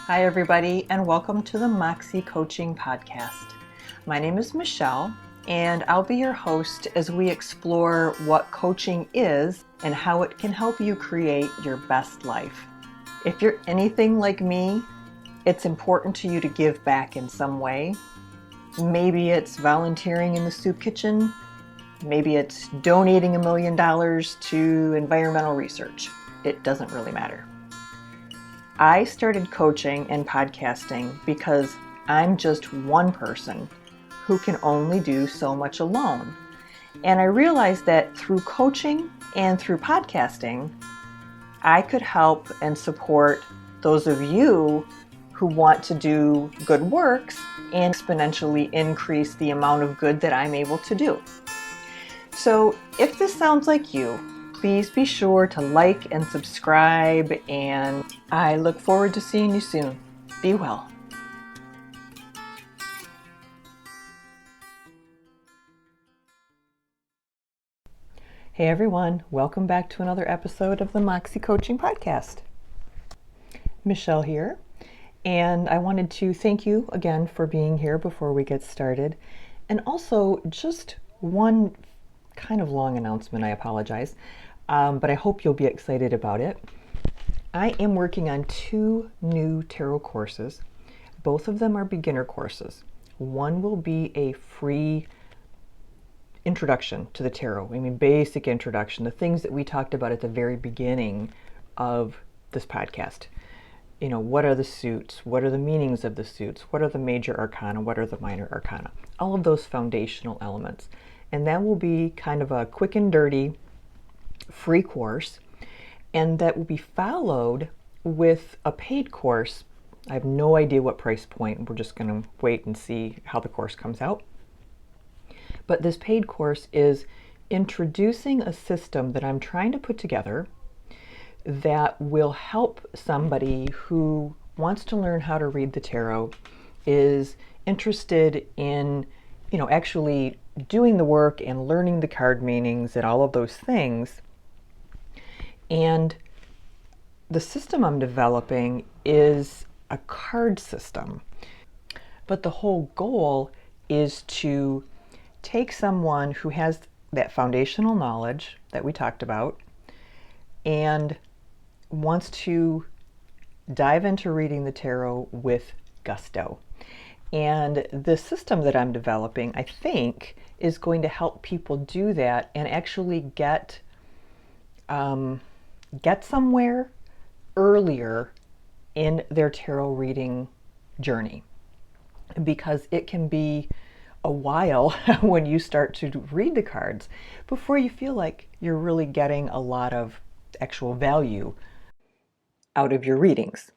Hi, everybody, and welcome to the Moxxie Coaching podcast. My name is Michelle, and I'll be your host as we explore what coaching is and how it can help you create your best life. If you're anything like me, it's important to you to give back in some way. Maybe it's volunteering in the soup kitchen. Maybe it's donating $1 million to environmental research. It doesn't really matter. I started coaching and podcasting because I'm just one person who can only do so much alone. And I realized that through coaching and through podcasting, I could help and support those of you who want to do good works and exponentially increase the amount of good that I'm able to do. So if this sounds like you, please be sure to like and subscribe, and I look forward to seeing you soon. Be well. Hey everyone, welcome back to another episode of the Moxxie Coaching podcast. Michelle here, and I wanted to thank you again for being here before we get started. And also just one kind of long announcement, I apologize. But I hope you'll be excited about it. I am working on 2 new tarot courses. Both of them are beginner courses. One will be a free introduction to the tarot. Basic introduction, the things that we talked about at the very beginning of this podcast. What are the suits? What are the meanings of the suits? What are the major arcana? What are the minor arcana? All of those foundational elements. And that will be kind of a quick and dirty free course, and that will be followed with a paid course. I have no idea what price point. We're just going to wait and see how the course comes out. But this paid course is introducing a system that I'm trying to put together that will help somebody who wants to learn how to read the tarot, is interested in, actually doing the work and learning the card meanings and all of those things. And the system I'm developing is a card system. But the whole goal is to take someone who has that foundational knowledge that we talked about and wants to dive into reading the tarot with gusto. And the system that I'm developing, I think, is going to help people do that and actually get somewhere earlier in their tarot reading journey, because it can be a while when you start to read the cards before you feel like you're really getting a lot of actual value out of your readings.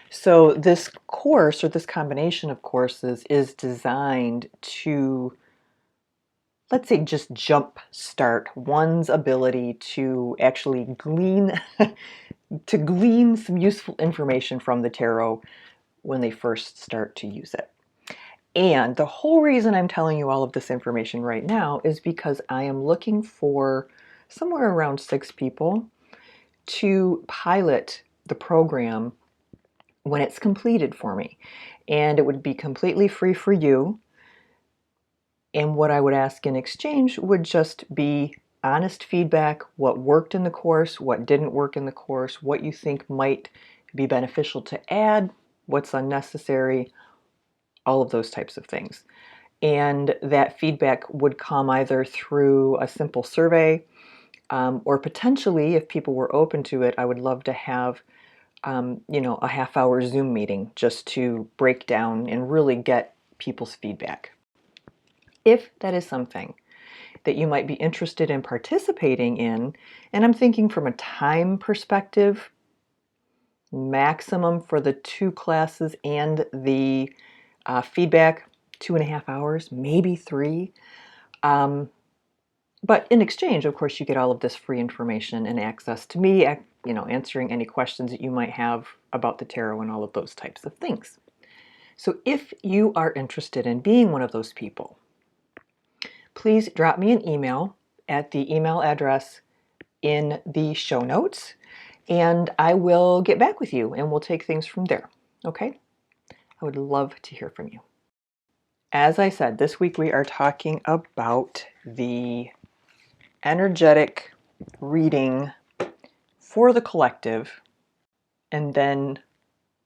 So this course, or this combination of courses, is designed to, let's say, just jump start one's ability to actually glean some useful information from the tarot when they first start to use it. And the whole reason I'm telling you all of this information right now is because I am looking for somewhere around 6 people to pilot the program when it's completed for me. And it would be completely free for you. And what I would ask in exchange would just be honest feedback: what worked in the course, what didn't work in the course, what you think might be beneficial to add, what's unnecessary, all of those types of things. And that feedback would come either through a simple survey, or potentially, if people were open to it, I would love to have a half-hour Zoom meeting just to break down and really get people's feedback. If that is something that you might be interested in participating in, and I'm thinking from a time perspective, maximum for the 2 classes and the feedback, 2.5 hours, maybe 3. But in exchange, of course, you get all of this free information and access to me, answering any questions that you might have about the tarot and all of those types of things. So if you are interested in being one of those people, please drop me an email at the email address in the show notes, and I will get back with you and we'll take things from there. Okay? I would love to hear from you. As I said, this week we are talking about the energetic reading for the collective, and then,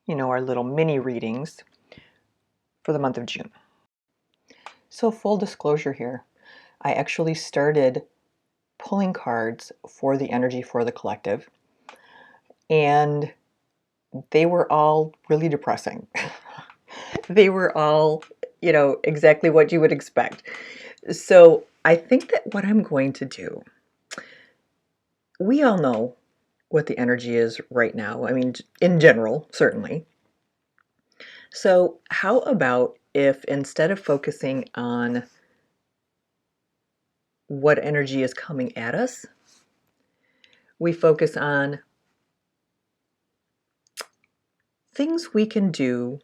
our little mini readings for the month of June. So full disclosure here, I actually started pulling cards for the energy for the collective, and they were all really depressing. They were all, exactly what you would expect. So I think that what I'm going to do, we all know what the energy is right now. I mean, in general, certainly. So how about if instead of focusing on what energy is coming at us, we focus on things we can do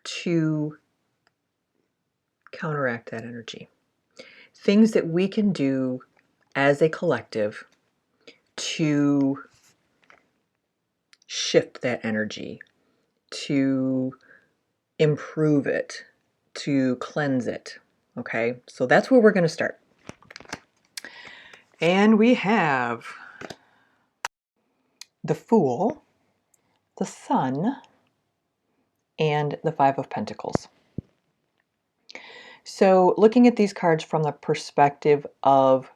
to counteract that energy. Things that we can do as a collective to shift that energy, to improve it, to cleanse it. Okay, so that's where we're going to start. And we have the Fool, the Sun, and the Five of Pentacles. So looking at these cards from the perspective of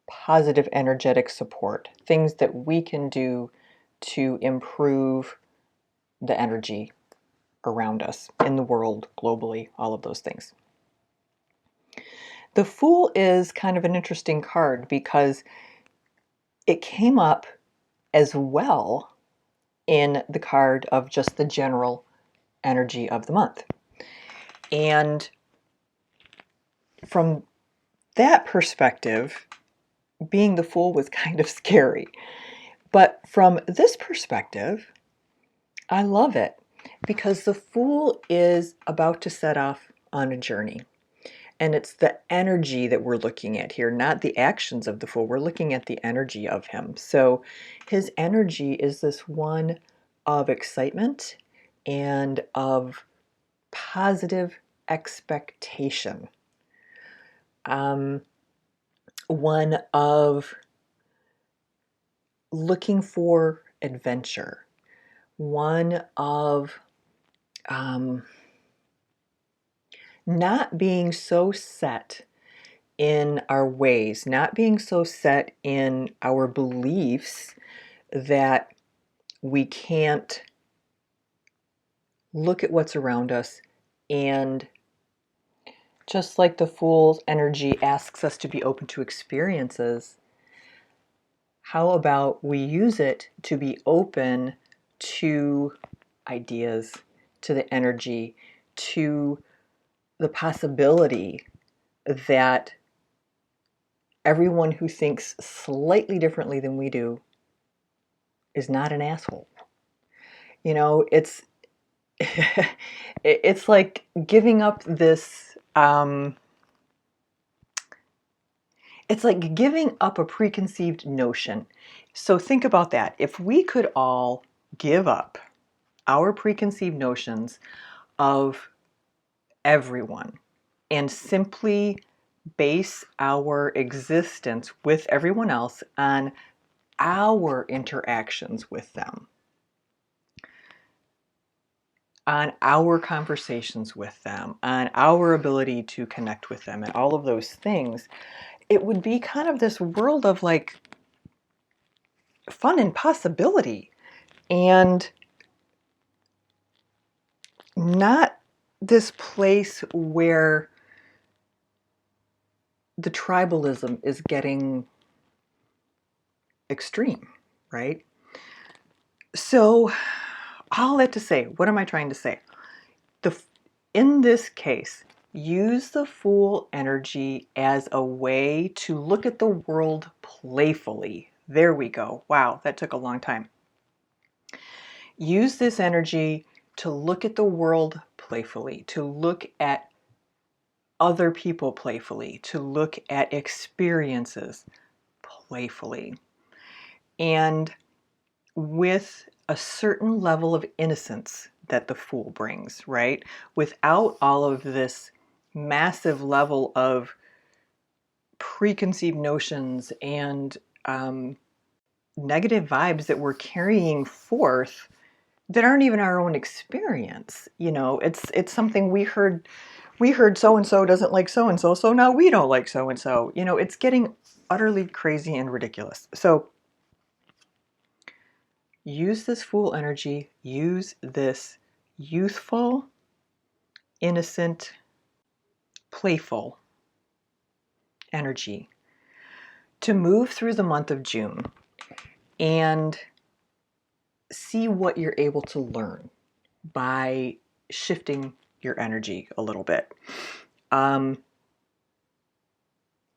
positive energetic support, things that we can do to improve the energy around us, in the world, globally, all of those things. The Fool is kind of an interesting card because it came up as well in the card of just the general energy of the month. And from that perspective, being the Fool was kind of scary. But from this perspective, I love it because the Fool is about to set off on a journey. And it's the energy that we're looking at here, not the actions of the Fool. We're looking at the energy of him. So his energy is this one of excitement and of positive expectation. One of looking for adventure. One of not being so set in our ways, not being so set in our beliefs that we can't look at what's around us. And just like the Fool's energy asks us to be open to experiences, how about we use it to be open to ideas, to the energy, to the possibility that everyone who thinks slightly differently than we do is not an asshole. It's it's like giving up this it's like giving up a preconceived notion. So think about that. If we could all give up our preconceived notions of everyone and simply base our existence with everyone else on our interactions with them, on our conversations with them, on our ability to connect with them, and all of those things, it would be kind of this world of like fun and possibility, and not this place where the tribalism is getting extreme, right? So, all that to say, what am I trying to say? In this case, use the Fool energy as a way to look at the world playfully. There we go. Wow, that took a long time. Use this energy to look at the world playfully, to look at other people playfully, to look at experiences playfully. And with a certain level of innocence that the Fool brings, right? Without all of this massive level of preconceived notions and negative vibes that we're carrying forth that aren't even our own experience. You know, it's something we heard so and so doesn't like so and so, so now we don't like so and so. You know, it's getting utterly crazy and ridiculous. So use this Fool energy, use this youthful, innocent, playful energy to move through the month of June and see what you're able to learn by shifting your energy a little bit. And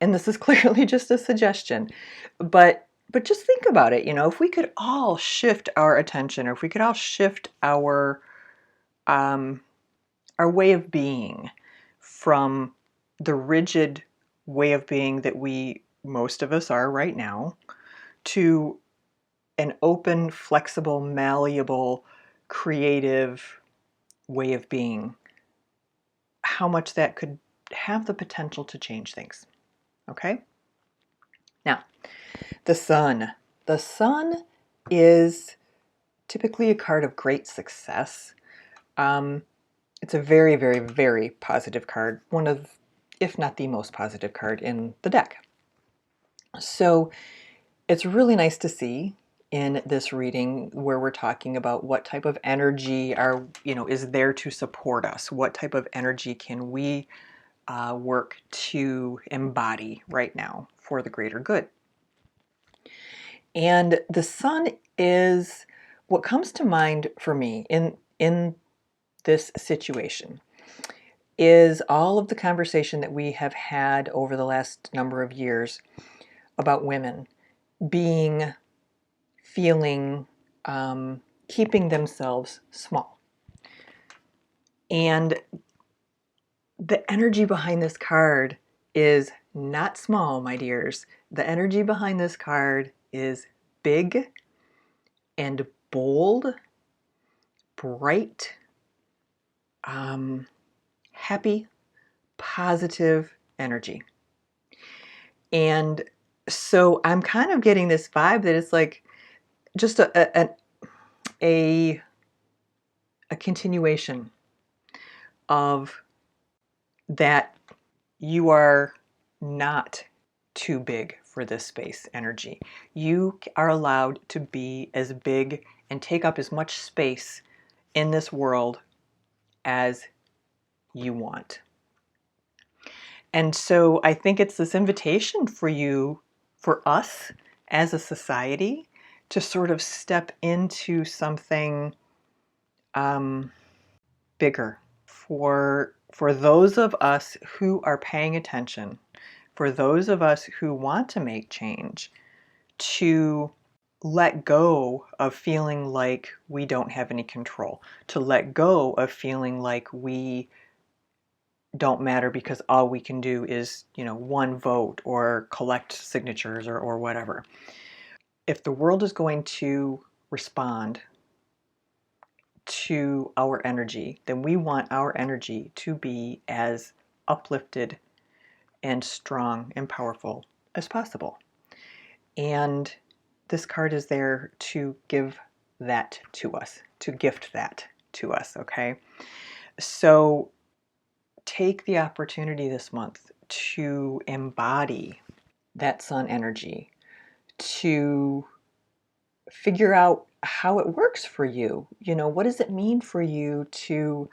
this is clearly just a suggestion, but just think about it. You know, if we could all shift our attention, or if we could all shift our way of being from the rigid way of being that most of us are right now, to an open, flexible, malleable, creative way of being, how much that could have the potential to change things. Okay? Now, the sun. The sun is typically a card of great success. It's a very, very, very positive card. One of, if not the most positive card in the deck. So it's really nice to see in this reading where we're talking about what type of energy is there to support us. What type of energy can we work to embody right now for the greater good? And the sun is what comes to mind for me in this situation is all of the conversation that we have had over the last number of years about women feeling, keeping themselves small. And the energy behind this card is not small, my dears. The energy behind this card is big and bold, bright, happy, positive energy. And so I'm kind of getting this vibe that it's like just a continuation of that. You are not too big for this space energy. You are allowed to be as big and take up as much space in this world as you want. And so I think it's this invitation for us as a society, to sort of step into something bigger. For those of us who are paying attention, for those of us who want to make change, to let go of feeling like we don't have any control, to let go of feeling like we don't matter because all we can do is, one vote or collect signatures or whatever. If the world is going to respond to our energy, then we want our energy to be as uplifted and strong and powerful as possible. And this card is there to give that to us, to gift that to us, okay? So take the opportunity this month to embody that sun energy, to figure out how it works for you. What does it mean for you to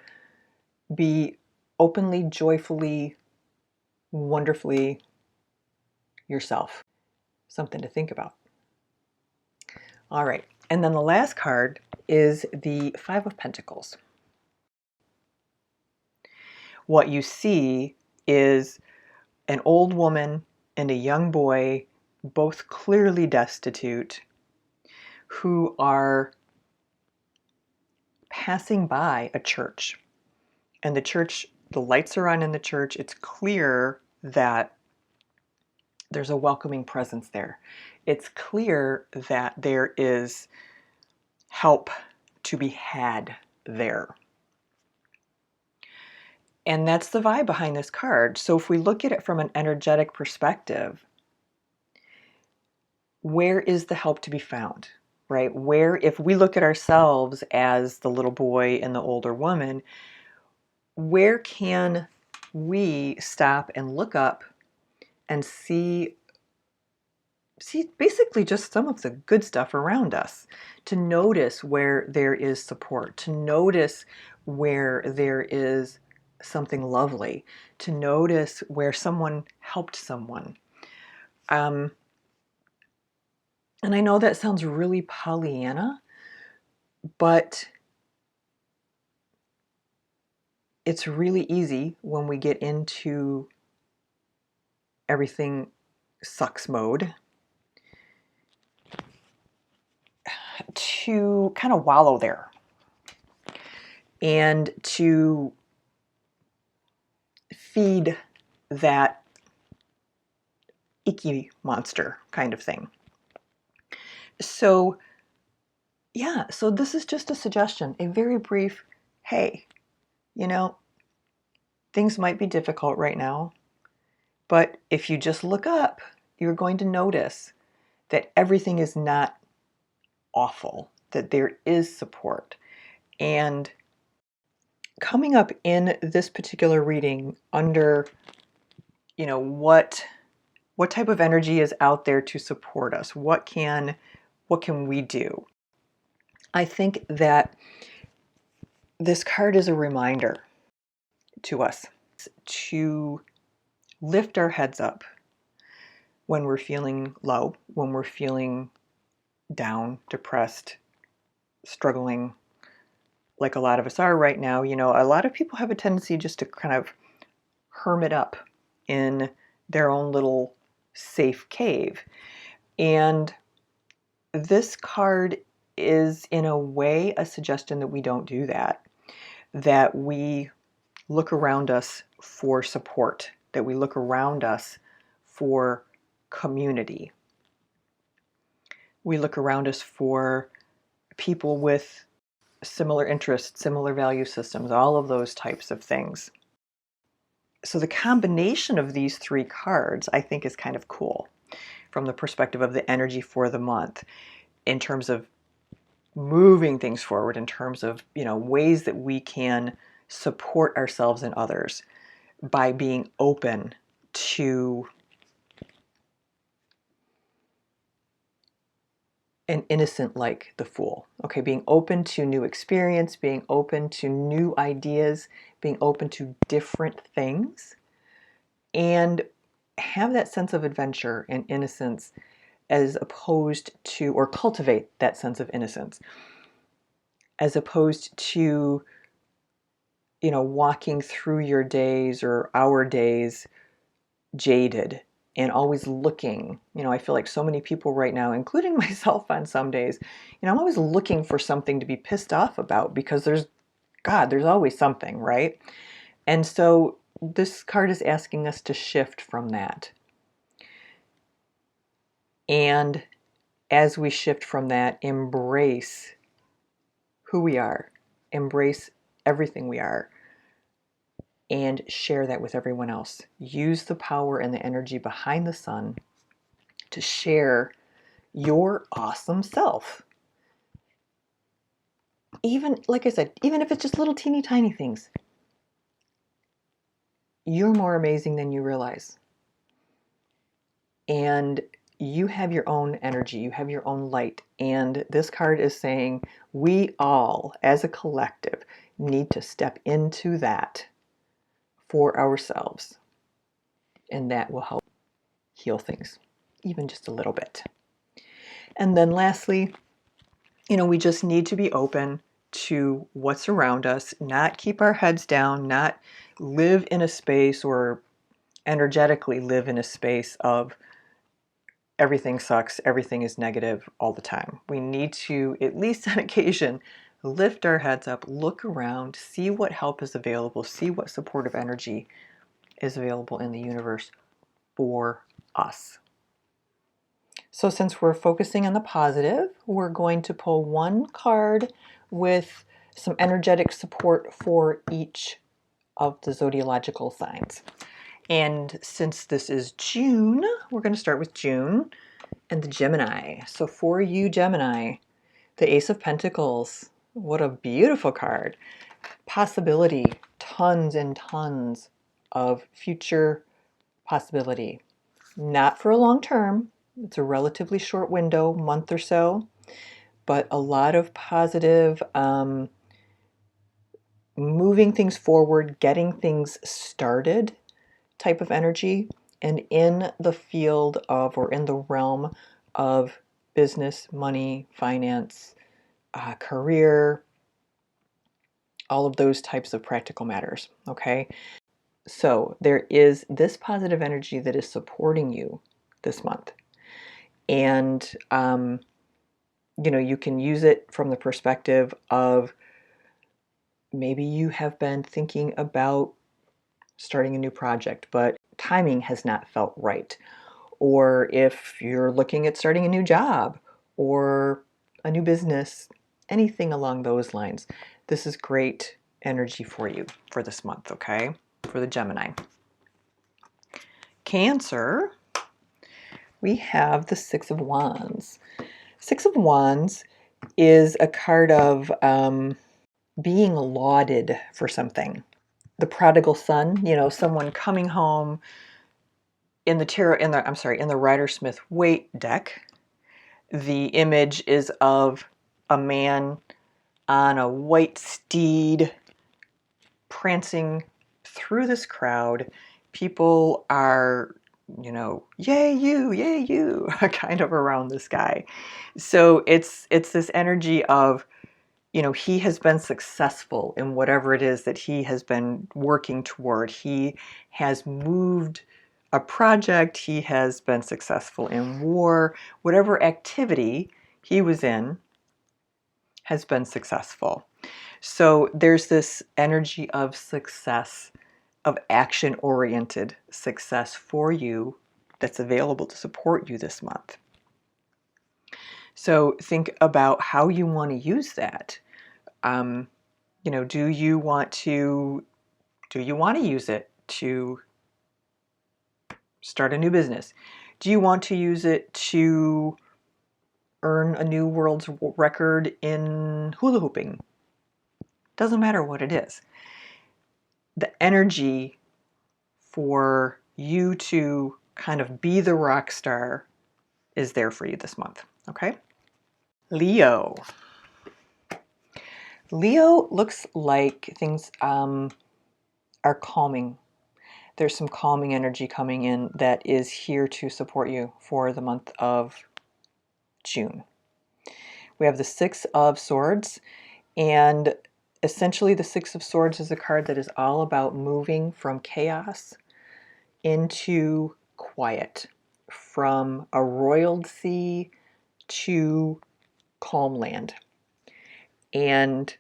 be openly, joyfully, wonderfully yourself? Something to think about. All right. And then the last card is the Five of Pentacles. What you see is an old woman and a young boy, both clearly destitute, who are passing by a church. And the lights are on in the church. It's clear that there's a welcoming presence there. It's clear that there is help to be had there. And that's the vibe behind this card. So if we look at it from an energetic perspective, where is the help to be found, right? Where, if we look at ourselves as the little boy and the older woman, where can we stop and look up and see basically just some of the good stuff around us, to notice where there is support, to notice where there is something lovely, to notice where someone helped someone. And I know that sounds really Pollyanna, but it's really easy when we get into everything sucks mode to kind of wallow there and to feed that icky monster kind of thing. So yeah, so this is just a suggestion, a very brief, hey, things might be difficult right now, but if you just look up, you're going to notice that everything is not awful, that there is support. And coming up in this particular reading under, what type of energy is out there to support us? What can we do? I think that this card is a reminder to us to lift our heads up when we're feeling low, when we're feeling down, depressed, struggling, like a lot of us are right now. A lot of people have a tendency just to kind of hermit up in their own little safe cave. And this card is, in a way, a suggestion that we don't do that we look around us for support, that we look around us for community. We look around us for people with similar interests, similar value systems, all of those types of things. So the combination of these three cards, I think, is kind of cool from the perspective of the energy for the month, in terms of moving things forward, in terms of, ways that we can support ourselves and others by being open to an innocent like the Fool. Okay, being open to new experience, being open to new ideas, being open to different things, and have that sense of adventure and innocence, as opposed to, or cultivate that sense of innocence, as opposed to, walking through your days or our days jaded and always looking. I feel like so many people right now, including myself on some days, I'm always looking for something to be pissed off about, because there's always something, right? And so this card is asking us to shift from that. And as we shift from that, embrace who we are, embrace everything we are, and share that with everyone else. Use the power and the energy behind the sun to share your awesome self. Even, like I said, even if it's just little teeny tiny things, you're more amazing than you realize. And you have your own energy, you have your own light. And this card is saying we all, as a collective, need to step into that for ourselves. And that will help heal things, even just a little bit. And then lastly, we just need to be open to what's around us, not keep our heads down, not live in a space, or energetically live in a space of everything sucks, everything is negative all the time. We need to, at least on occasion, lift our heads up, look around, see what help is available, see what supportive energy is available in the universe for us. So since we're focusing on the positive, we're going to pull one card with some energetic support for each of the zodiacal signs. And since this is June, we're going to start with June and the Gemini. So for you, Gemini, the Ace of Pentacles, what a beautiful card. Possibility, tons and tons of future possibility. Not for a long term. It's a relatively short window, month or so, but a lot of positive, moving things forward, getting things started type of energy, and in the field of, or in the realm of business, money, finance, career, all of those types of practical matters. Okay. So there is this positive energy that is supporting you this month. And, you can use it from the perspective of maybe you have been thinking about starting a new project, but timing has not felt right. Or if you're looking at starting a new job or a new business, anything along those lines, this is great energy for you for this month, okay? For the Gemini. Cancer, we have the Six of Wands. Six of Wands is a card of being lauded for something. The prodigal son, someone coming home in the tarot, in the Rider-Smith Waite deck. The image is of a man on a white steed prancing through this crowd. People are, yay you, kind of around this guy. So it's this energy of, he has been successful in whatever it is that he has been working toward. He has moved a project. He has been successful in war. Whatever activity he was in has been successful. So there's this energy of success, of action-oriented success for you that's available to support you this month. So think about how you want to use that. Do you want to use it to start a new business? Do you want to use it to earn a new world's record in hula hooping? Doesn't matter what it is. The energy for you to kind of be the rock star is there for you this month, okay? Leo. Leo looks like things are calming. There's some calming energy coming in that is here to support you for the month of June. We have the Six of Swords, and essentially the Six of Swords is a card that is all about moving from chaos into quiet, from a roiled sea to calm land. And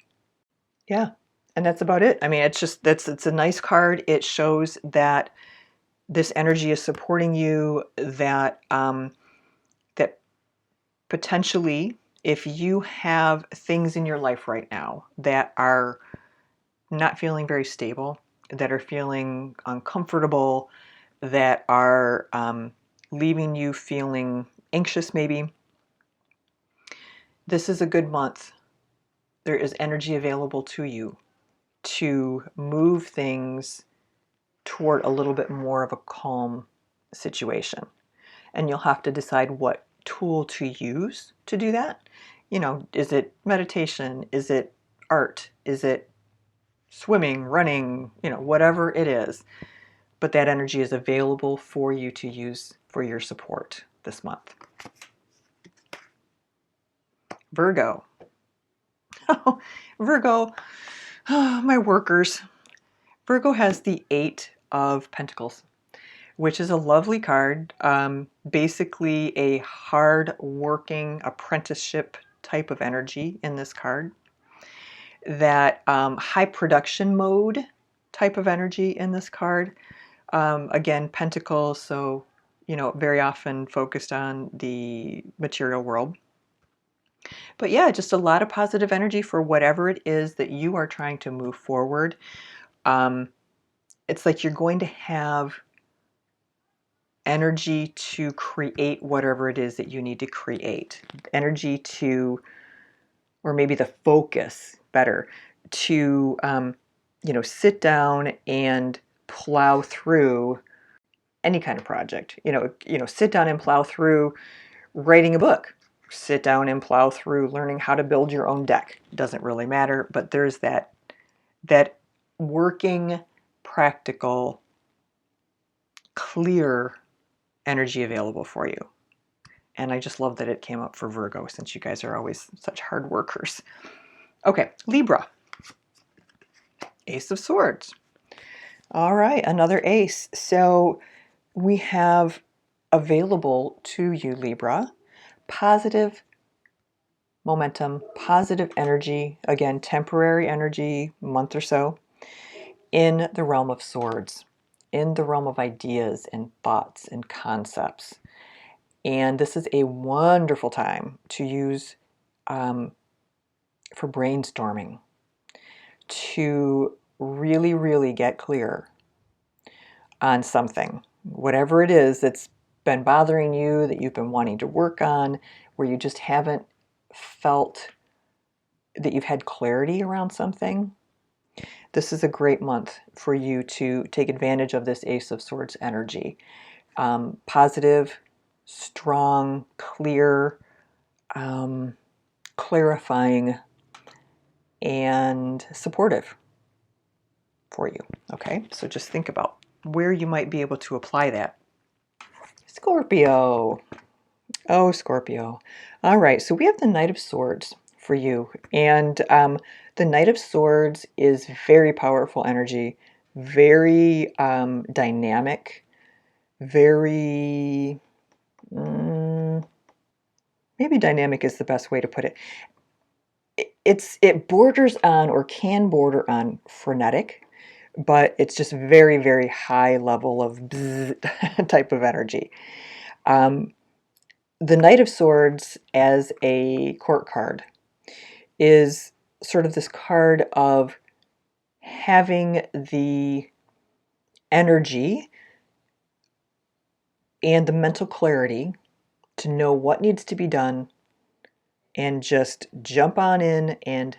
yeah, and that's about it. I mean, it's a nice card. It shows that this energy is supporting you, that that potentially, if you have things in your life right now that are not feeling very stable, that are feeling uncomfortable, that are leaving you feeling anxious maybe, this is a good month. There is energy available to you to move things toward a little bit more of a calm situation. And you'll have to decide what tool to use to do that. Is it meditation? Is it art? Is it swimming, running, whatever it is. But that energy is available for you to use for your support this month. Virgo. Virgo, my workers. Virgo has the Eight of Pentacles, which is a lovely card. Basically a hard-working apprenticeship type of energy in this card. That high production mode type of energy in this card. Again, Pentacles, so very often focused on the material world. But yeah, just a lot of positive energy for whatever it is that you are trying to move forward. It's like you're going to have energy to create whatever it is that you need to create. Energy to, or maybe the focus better, to, sit down and plow through any kind of project. Sit down and plow through writing a book. Sit down and plow through learning how to build your own deck. Doesn't really matter, but there's that working, practical, clear energy available for you. And I just love that it came up for Virgo, since you guys are always such hard workers. Okay, Libra. Ace of Swords. All right, another ace. So we have available to you, Libra, positive momentum, positive energy, again, temporary energy, month or so, in the realm of swords, in the realm of ideas and thoughts and concepts. And this is a wonderful time to use for brainstorming, to really, really get clear on something, whatever it is that's been bothering you, that you've been wanting to work on, where you just haven't felt that you've had clarity around something. This is a great month for you to take advantage of this Ace of Swords energy. Positive, strong, clear, clarifying, and supportive for you. Okay, so just think about where you might be able to apply that. Scorpio. Oh, Scorpio. All right, so we have the Knight of Swords for you. And the Knight of Swords is very powerful energy, very dynamic, very, maybe dynamic is the best way to put it. It borders on, or can border on, frenetic, but it's just very, very high level of bzz type of energy. The Knight of Swords as a court card is sort of this card of having the energy and the mental clarity to know what needs to be done and just jump on in and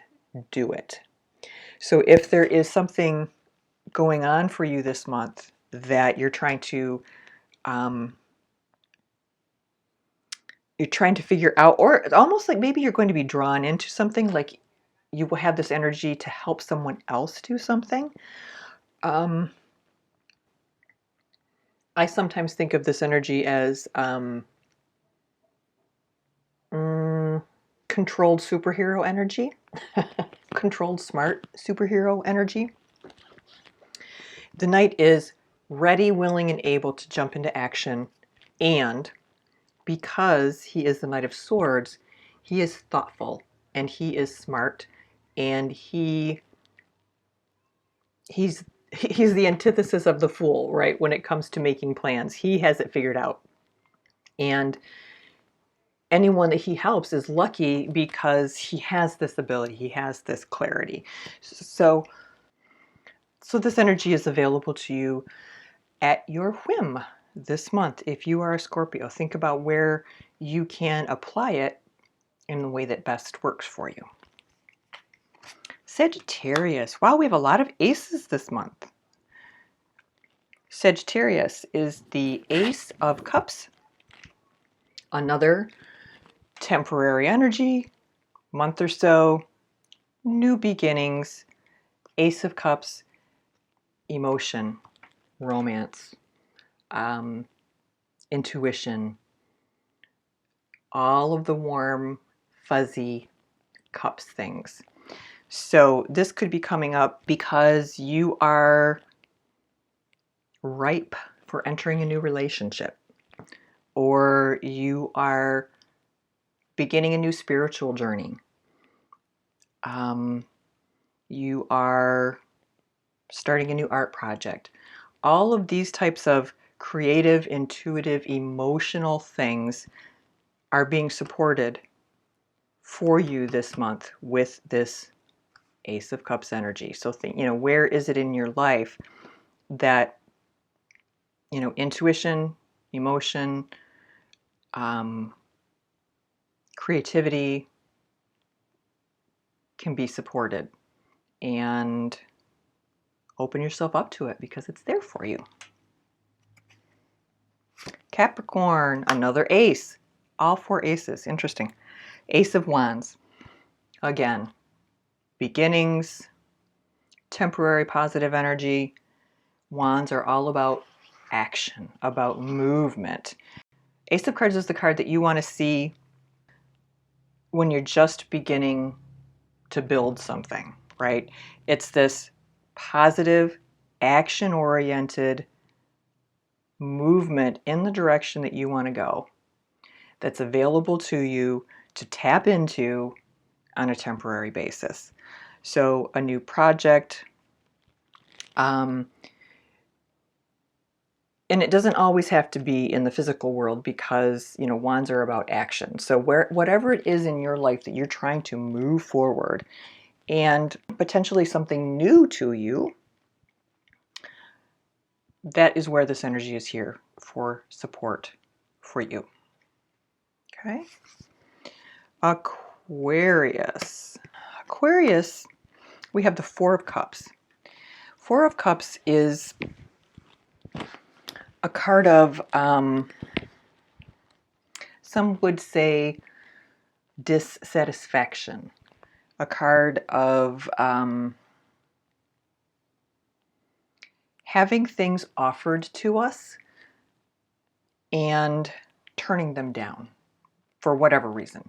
do it. So if there is something going on for you this month that you're trying to figure out, or it's almost like maybe you're going to be drawn into something, like you will have this energy to help someone else do something. I sometimes think of this energy as controlled superhero energy, controlled smart superhero energy. The Knight is ready, willing, and able to jump into action, and because he is the Knight of Swords, he is thoughtful and he is smart, and he's the antithesis of the fool, right? When it comes to making plans, he has it figured out. And anyone that he helps is lucky because he has this ability, he has this clarity. So this energy is available to you at your whim this month. If you are a Scorpio, think about where you can apply it in the way that best works for you. Sagittarius. Wow, we have a lot of aces this month. Sagittarius is the Ace of Cups. Another temporary energy, month or so, new beginnings, Ace of Cups, emotion, romance, intuition, all of the warm, fuzzy cups things. So this could be coming up because you are ripe for entering a new relationship, or you are beginning a new spiritual journey. You are starting a new art project. All of these types of creative, intuitive, emotional things are being supported for you this month with this Ace of Cups energy. So think, where is it in your life that, intuition, emotion, creativity can be supported, and open yourself up to it because it's there for you. Capricorn, another ace. All 4 aces. Interesting. Ace of Wands. Again, beginnings, temporary positive energy. Wands are all about action, about movement. Ace of Cards is the card that you want to see when you're just beginning to build something, right? It's this positive, action-oriented movement in the direction that you want to go that's available to you to tap into on a temporary basis. So a new project, and it doesn't always have to be in the physical world because, wands are about action. So whatever it is in your life that you're trying to move forward and potentially something new to you, that is where this energy is here for support for you. Okay. Aquarius. Aquarius, we have the 4 of Cups. 4 of Cups is a card of, some would say, dissatisfaction. A card of having things offered to us and turning them down for whatever reason.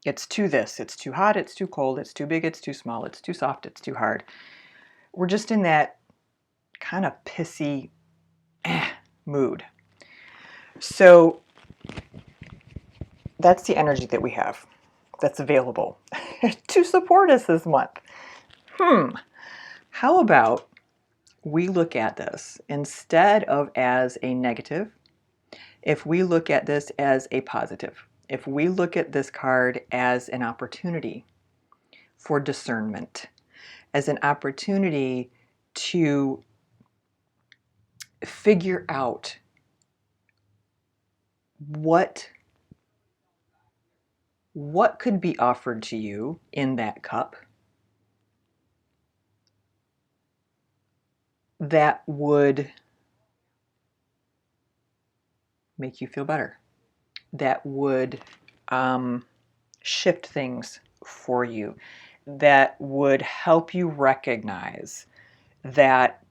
It's too this, it's too hot, it's too cold, it's too big, it's too small, it's too soft, it's too hard. We're just in that kind of pissy mood. So that's the energy that we have that's available to support us this month. How about we look at this instead of as a negative, if we look at this as a positive, if we look at this card as an opportunity for discernment, as an opportunity to figure out what could be offered to you in that cup that would make you feel better, that would shift things for you, that would help you recognize that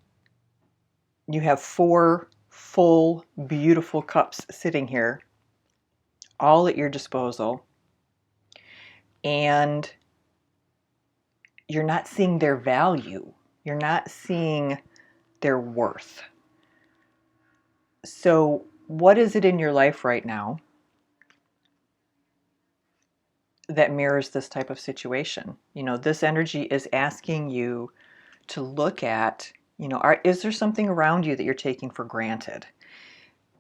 you have 4 full, beautiful cups sitting here, all at your disposal, and you're not seeing their value. You're not seeing their worth. So what is it in your life right now that mirrors this type of situation? This energy is asking you to look at, is there something around you that you're taking for granted?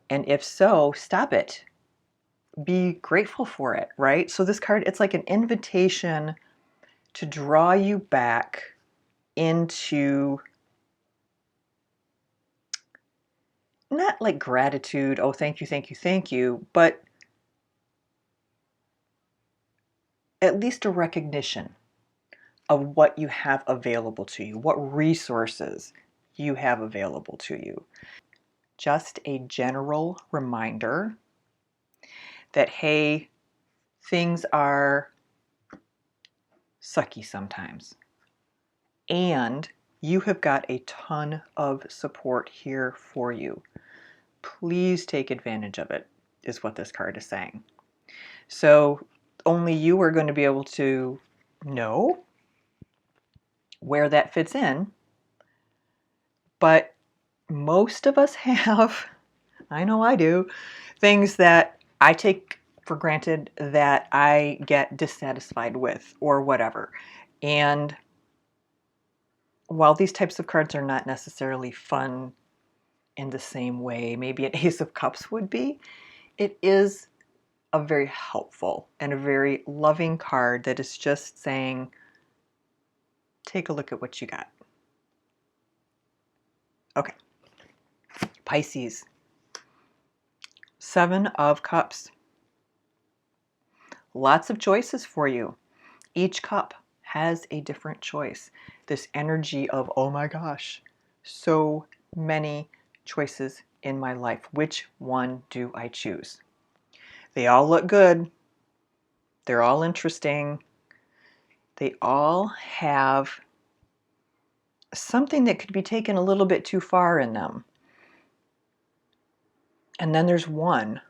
And if so, stop it. Be grateful for it, right? So this card, it's like an invitation to draw you back into, not like gratitude, oh, thank you, thank you, thank you, but at least a recognition of what you have available to you, what resources you have available to you. Just a general reminder that, hey, things are sucky sometimes. And you have got a ton of support here for you. Please take advantage of it, is what this card is saying. So only you are going to be able to know where that fits in. But most of us have, I know I do, things that I take for granted that I get dissatisfied with or whatever. And while these types of cards are not necessarily fun in the same way maybe an Ace of Cups would be. It is a very helpful and a very loving card that is just saying, take a look at what you got. Okay. Pisces. 7 of Cups. Lots of choices for you. Each cup has a different choice. This energy of, oh my gosh, so many choices in my life. Which one do I choose? They all look good. They're all interesting. They all have something that could be taken a little bit too far in them. And then there's one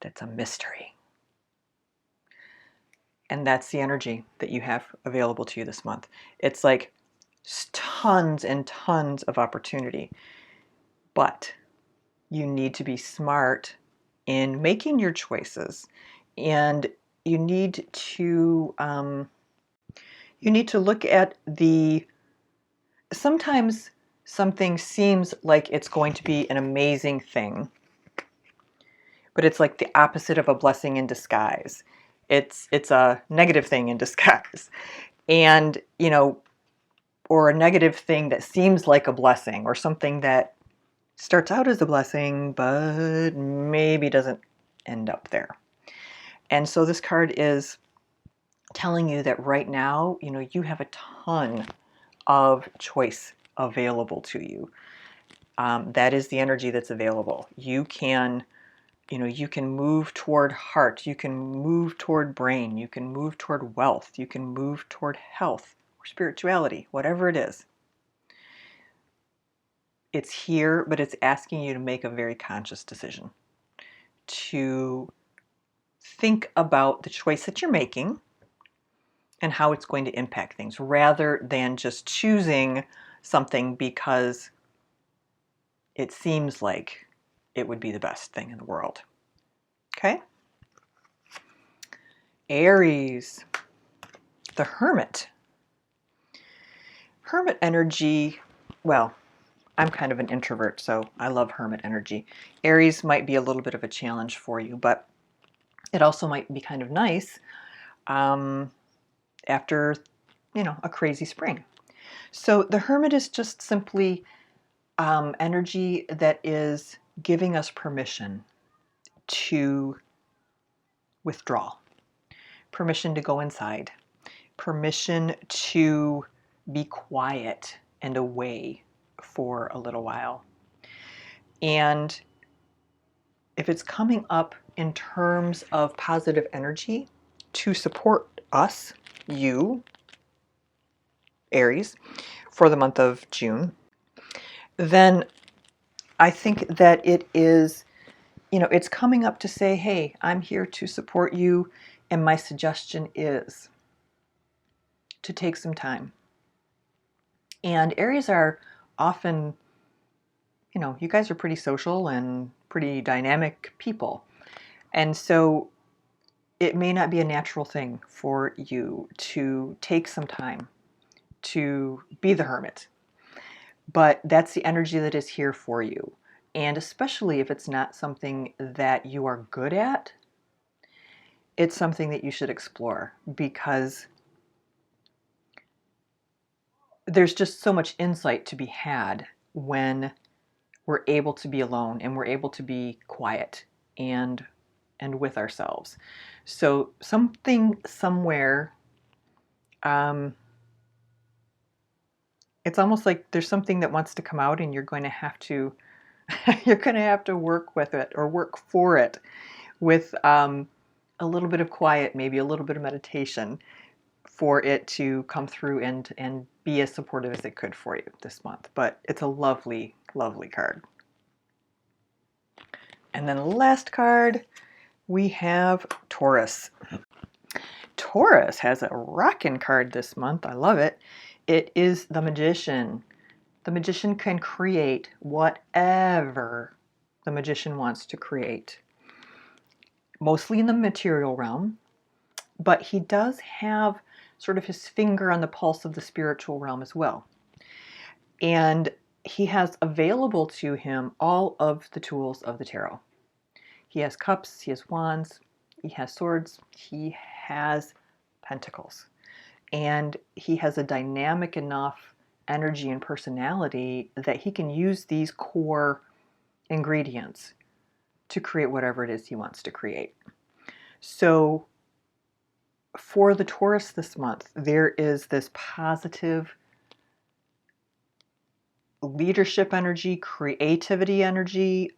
that's a mystery. And that's the energy that you have available to you this month. It's like tons and tons of opportunity. But you need to be smart in making your choices. And you need to look at sometimes something seems like it's going to be an amazing thing, but it's like the opposite of a blessing in disguise. It's a negative thing in disguise. And, or a negative thing that seems like a blessing, or something that starts out as a blessing, but maybe doesn't end up there. And so this card is telling you that right now, you have a ton of choice available to you. That is the energy that's available. You can move toward heart, you can move toward brain, you can move toward wealth, you can move toward health or spirituality, whatever it is. It's here, but it's asking you to make a very conscious decision, to think about the choice that you're making and how it's going to impact things, rather than just choosing something because it seems like it would be the best thing in the world. Okay? Aries, the Hermit. Hermit energy, well, I'm kind of an introvert, so I love Hermit energy. Aries might be a little bit of a challenge for you, but it also might be kind of nice after, a crazy spring. So the Hermit is just simply energy that is giving us permission to withdraw, permission to go inside, permission to be quiet and away for a little while. And if it's coming up in terms of positive energy to support us, you, Aries, for the month of June, then I think that it is, it's coming up to say, hey, I'm here to support you. And my suggestion is to take some time. And Aries are often, you guys are pretty social and pretty dynamic people. And so it may not be a natural thing for you to take some time to be the hermit. But that's the energy that is here for you. And especially if it's not something that you are good at, it's something that you should explore, because there's just so much insight to be had when we're able to be alone and we're able to be quiet and with ourselves. So something somewhere, it's almost like there's something that wants to come out, and you're going to have to work with it, or work for it, with a little bit of quiet, maybe a little bit of meditation, for it to come through and be as supportive as it could for you this month. But it's a lovely, lovely card. And then the last card, we have Taurus. Taurus has a rockin' card this month. I love it. It is the Magician. The Magician can create whatever the Magician wants to create, mostly in the material realm, but he does have sort of his finger on the pulse of the spiritual realm as well. And he has available to him all of the tools of the tarot. He has cups, he has wands, he has swords, he has pentacles. And he has a dynamic enough energy and personality that he can use these core ingredients to create whatever it is he wants to create. So for the Taurus this month, there is this positive leadership energy, creativity energy,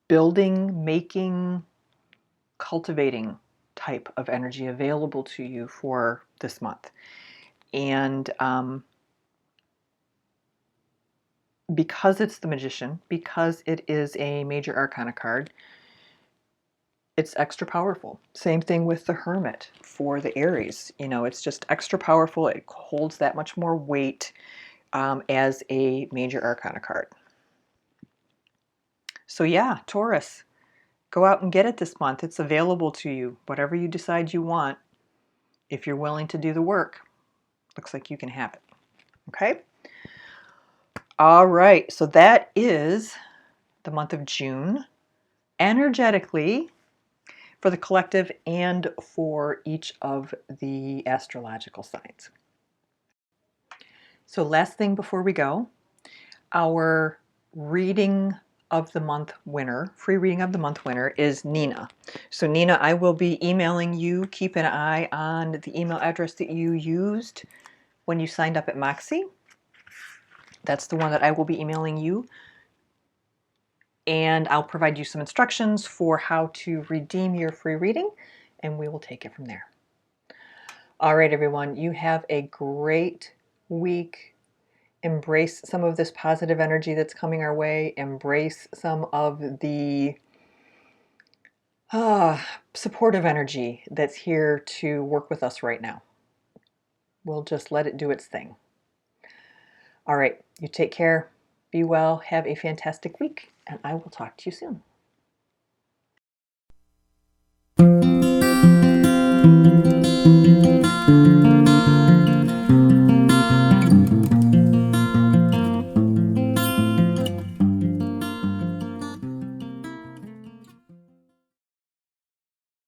building, making, cultivating type of energy available to you for this month. And because it's the Magician, because it is a major arcana card, it's extra powerful. Same thing with the Hermit for the Aries. You know, it's just extra powerful. It holds that much more weight as a major arcana card. So yeah, Taurus, go out and get it this month. It's available to you. Whatever you decide you want, if you're willing to do the work, looks like you can have it. Okay? All right, so that is the month of June, energetically, for the collective and for each of the astrological signs. So last thing before we go, our reading of the month winner, free reading of the month winner is Nina. So Nina, I will be emailing you. Keep an eye on the email address that you used when you signed up at Moxxie. That's the one that I will be emailing you. And I'll provide you some instructions for how to redeem your free reading, and we will take it from there. All right, everyone, you have a great week. Embrace some of this positive energy that's coming our way. Embrace some of the supportive energy that's here to work with us right now. We'll just let it do its thing. All right, you take care, be well, have a fantastic week, and I will talk to you soon.